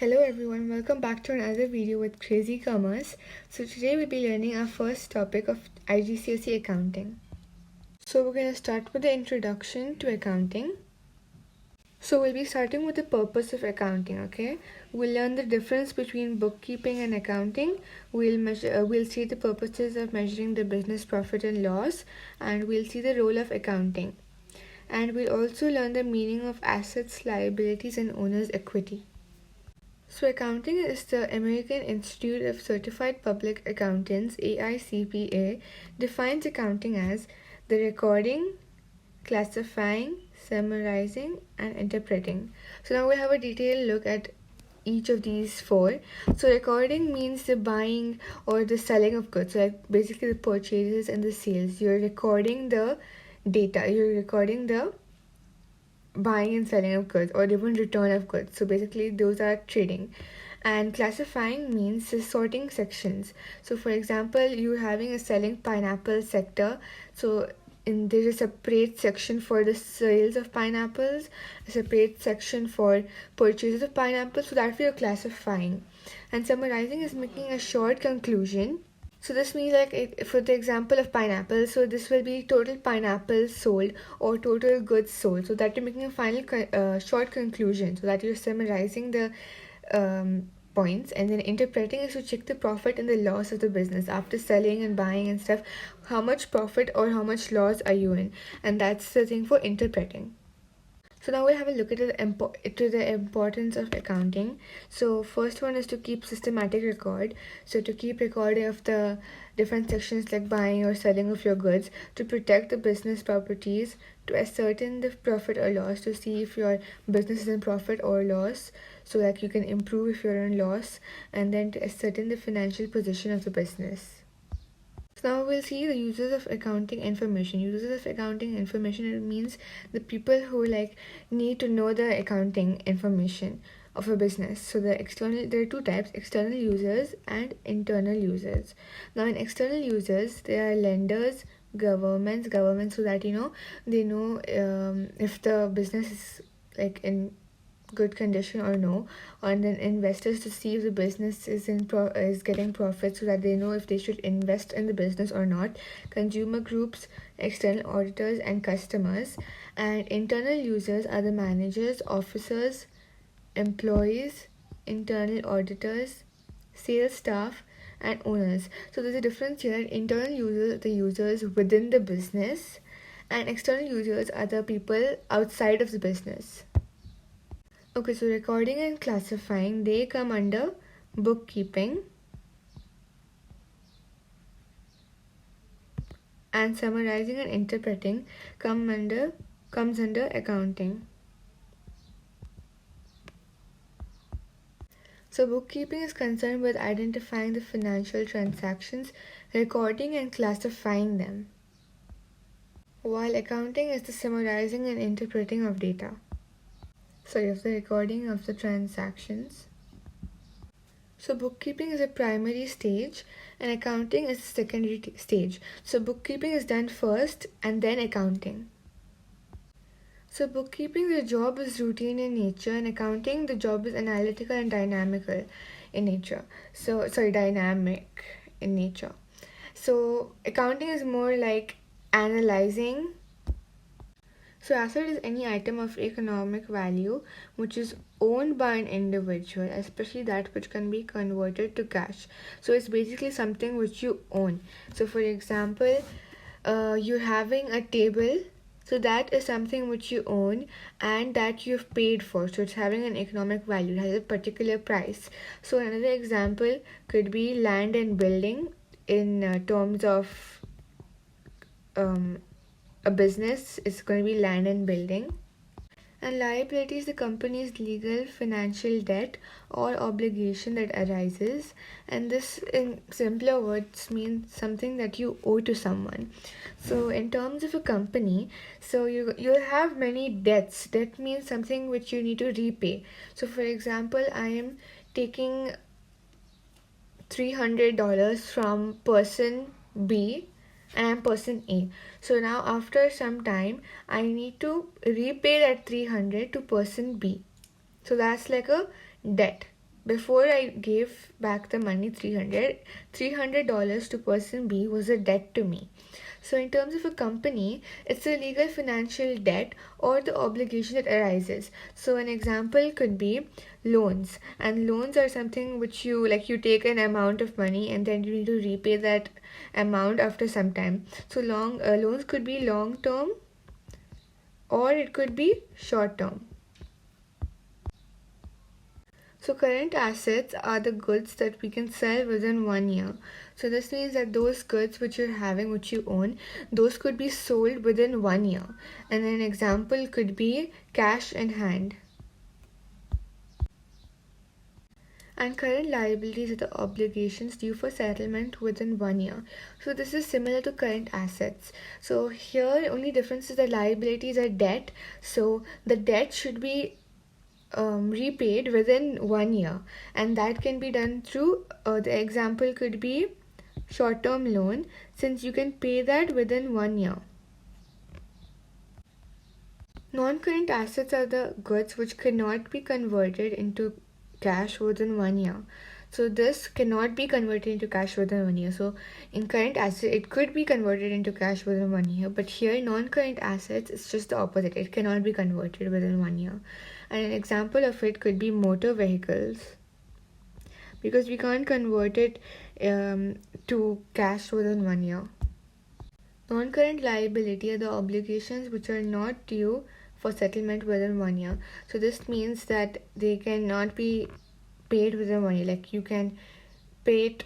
Hello everyone, welcome back to another video with Crazy Commerce. So today we'll be learning our first topic of Igcse accounting. So we're going to start with the introduction to accounting. So we'll be starting with the purpose of accounting, okay? We'll learn the difference between bookkeeping and accounting. We'll see the purposes of measuring the business profit and loss, and we'll see the role of accounting. And we'll also learn the meaning of assets, liabilities, and owner's equity. So, accounting is the American Institute of Certified Public Accountants, AICPA, defines accounting as the recording, classifying, summarizing, and interpreting. So, now we'll have a detailed look at each of these four. So, recording means the buying or the selling of goods, so like basically the purchases and the sales. You're recording the data, you're recording the buying and selling of goods or even return of goods. So basically those are trading. And classifying means the sorting sections. So for example, you're having a selling pineapple sector. So there is a separate section for the sales of pineapples, a separate section for purchases of pineapples. So that way you're classifying. And summarizing is making a short conclusion. So this means for the example of pineapple, so this will be total pineapples sold or total goods sold. So that you're making a final short conclusion, so that you're summarizing the points, and then interpreting is to check the profit and the loss of the business after selling and buying and stuff. How much profit or how much loss are you in? And that's the thing for interpreting. So now we'll have a look at the importance of accounting. So first one is to keep systematic record. So to keep record of the different sections like buying or selling of your goods, to protect the business properties, to ascertain the profit or loss, to see if your business is in profit or loss, so that you can improve if you're in loss, and then to ascertain the financial position of the business. Now we'll see the uses of accounting information. Uses of accounting information, it means the people who need to know the accounting information of a business. So there are two types: external users and internal users. Now in external users, there are lenders, governments, so that they know if the business is in good condition or no, and then investors to see if the business is getting profit, so that they know if they should invest in the business or not. Consumer groups, external auditors, and customers. And internal users are the managers, officers, employees, internal auditors, sales staff, and owners. So there's a difference here. Internal users are the users within the business, and external users are the people outside of the business. Okay, so recording and classifying, they come under bookkeeping, and summarizing and interpreting comes under accounting. So bookkeeping is concerned with identifying the financial transactions, recording and classifying them, while accounting is the summarizing and interpreting of data. So you have the recording of the transactions. So bookkeeping is a primary stage and accounting is a secondary stage. So bookkeeping is done first and then accounting. So bookkeeping, the job is routine in nature, and accounting, the job is analytical and dynamic in nature. So accounting is more like analyzing. So asset is any item of economic value which is owned by an individual, especially that which can be converted to cash. So it's basically something which you own. So for example, you're having a table, so that is something which you own and that you've paid for. So it's having an economic value, it has a particular price. So another example could be land and building in terms of a business is going to be land and building. And liability is the company's legal, financial debt or obligation that arises. And this, in simpler words, means something that you owe to someone. So in terms of a company, so you'll have many debts. Debt means something which you need to repay. So for example, I am taking $300 from person B and I'm person A. So now after some time, I need to repay that 300 to person B. So that's like a debt. before I gave back the money, $300 to person B was a debt to me. So in terms of a company, it's a legal financial debt or the obligation that arises. So an example could be loans, and loans are something which you take an amount of money and then you need to repay that amount after some time. So loans could be long term or it could be short term. So current assets are the goods that we can sell within 1 year. So this means that those goods which you're having, which you own, those could be sold within 1 year. And an example could be cash in hand. And current liabilities are the obligations due for settlement within 1 year. So this is similar to current assets. So here only difference is the liabilities are debt. So the debt should be repaid within 1 year, and that can be done through the example could be short-term loan, since you can pay that within 1 year. Non-current assets are the goods which cannot be converted into cash within 1 year. So this cannot be converted into cash within 1 year. So in current asset, it could be converted into cash within 1 year, but here non-current assets, it's just the opposite. It cannot be converted within 1 year. And an example of it could be motor vehicles, because we can't convert it to cash within 1 year. Non-current liability are the obligations which are not due for settlement within 1 year. So this means that they cannot be paid within 1 year. Like you can pay it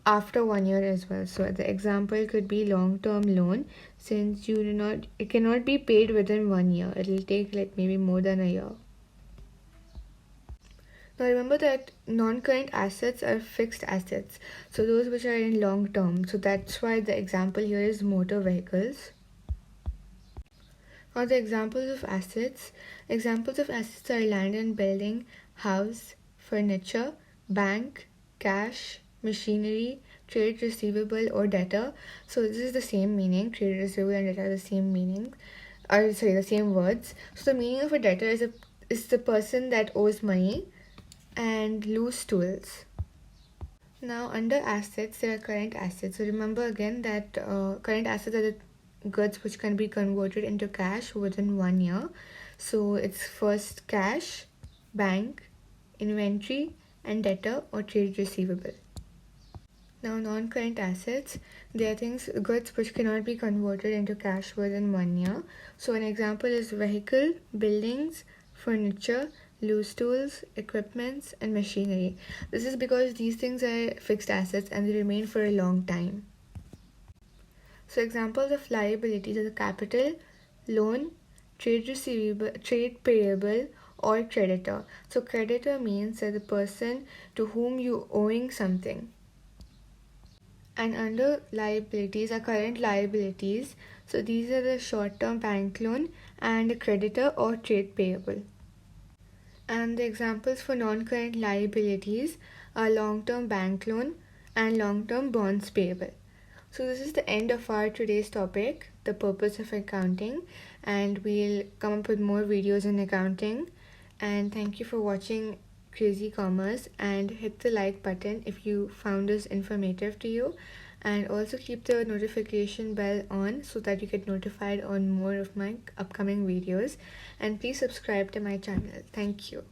after 1 year as well. So the example could be long-term loan, since it cannot be paid within 1 year. It will take like maybe more than a year. Now remember that non-current assets are fixed assets, so those which are in long term. So that's why the example here is motor vehicles. Now the examples of assets are land and building, house, furniture, bank, cash, machinery, trade receivable or debtor. So this is the same meaning. Trade receivable and debtor are the same meaning, the same words. So the meaning of a debtor is the person that owes money, and loose tools. Now under assets, there are current assets. So remember again that current assets are the goods which can be converted into cash within 1 year. So it's first cash, bank, inventory, and debtor or trade receivable. Now non-current assets, they are goods which cannot be converted into cash within 1 year. So an example is vehicle, buildings, furniture, loose tools, equipments, and machinery. This is because these things are fixed assets and they remain for a long time. So examples of liabilities are the capital, loan, trade receivable, trade payable, or creditor. So creditor means that the person to whom you owing something. And under liabilities are current liabilities. So these are the short-term bank loan and a creditor or trade payable. And the examples for non-current liabilities are long-term bank loan and long-term bonds payable. So this is the end of our today's topic, the purpose of accounting, and we'll come up with more videos on accounting. And thank you for watching Crazy Commerce, and hit the like button if you found this informative to you, and also keep the notification bell on so that you get notified on more of my upcoming videos, and please subscribe to my channel. Thank you.